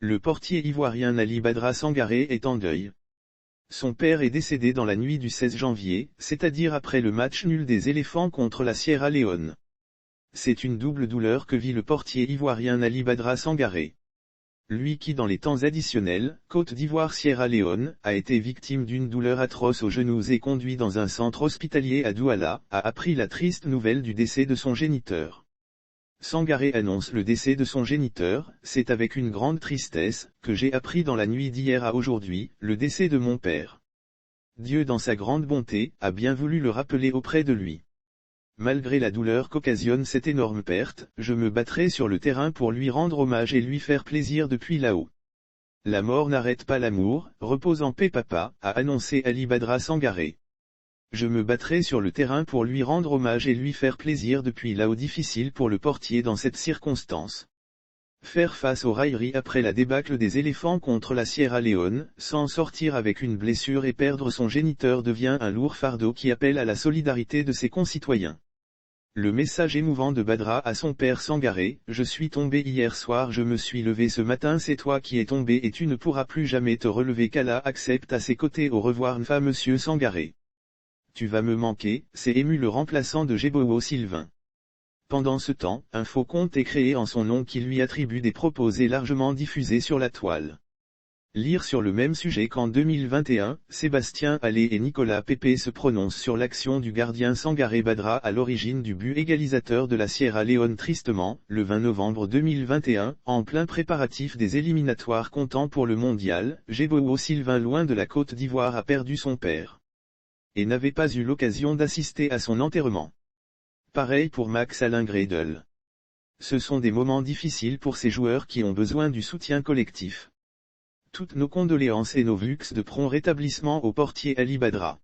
Le portier ivoirien Ali Badra Sangaré est en deuil. Son père est décédé dans la nuit du 16 janvier, c'est-à-dire après le match nul des éléphants contre la Sierra Leone. C'est une double douleur que vit le portier ivoirien Ali Badra Sangaré. Lui qui dans les temps additionnels, Côte d'Ivoire-Sierra Leone, a été victime d'une douleur atroce aux genoux et conduit dans un centre hospitalier à Douala, a appris la triste nouvelle du décès de son géniteur. Sangaré annonce le décès de son géniteur, c'est avec une grande tristesse, que j'ai appris dans la nuit d'hier à aujourd'hui, le décès de mon père. Dieu dans sa grande bonté, a bien voulu le rappeler auprès de lui. Malgré la douleur qu'occasionne cette énorme perte, je me battrai sur le terrain pour lui rendre hommage et lui faire plaisir depuis là-haut. La mort n'arrête pas l'amour, repose en paix papa, a annoncé Ali Badra Sangaré. Je me battrai sur le terrain pour lui rendre hommage et lui faire plaisir depuis là-haut difficile pour le portier dans cette circonstance. Faire face aux railleries après la débâcle des éléphants contre la Sierra Leone, s'en sortir avec une blessure et perdre son géniteur devient un lourd fardeau qui appelle à la solidarité de ses concitoyens. Le message émouvant de Badra à son père Sangaré, je suis tombé hier soir, je me suis levé ce matin, c'est toi qui es tombé et tu ne pourras plus jamais te relever, qu'Allah accepte à ses côtés, au revoir Nfa monsieur Sangaré. Tu vas me manquer, s'est ému le remplaçant de Gebowo Sylvain. Pendant ce temps, un faux compte est créé en son nom qui lui attribue des propos et largement diffusés sur la toile. Lire sur le même sujet qu'en 2021, Sébastien Allais et Nicolas Pepe se prononcent sur l'action du gardien Sangaré Badra à l'origine du but égalisateur de la Sierra Leone. Tristement, le 20 novembre 2021, en plein préparatif des éliminatoires comptant pour le mondial, Gebowo Sylvain loin de la Côte d'Ivoire a perdu son père. Et n'avait pas eu l'occasion d'assister à son enterrement. Pareil pour Max Alain Gradel. Ce sont des moments difficiles pour ces joueurs qui ont besoin du soutien collectif. Toutes nos condoléances et nos voeux de prompt rétablissement au portier Ali Badra.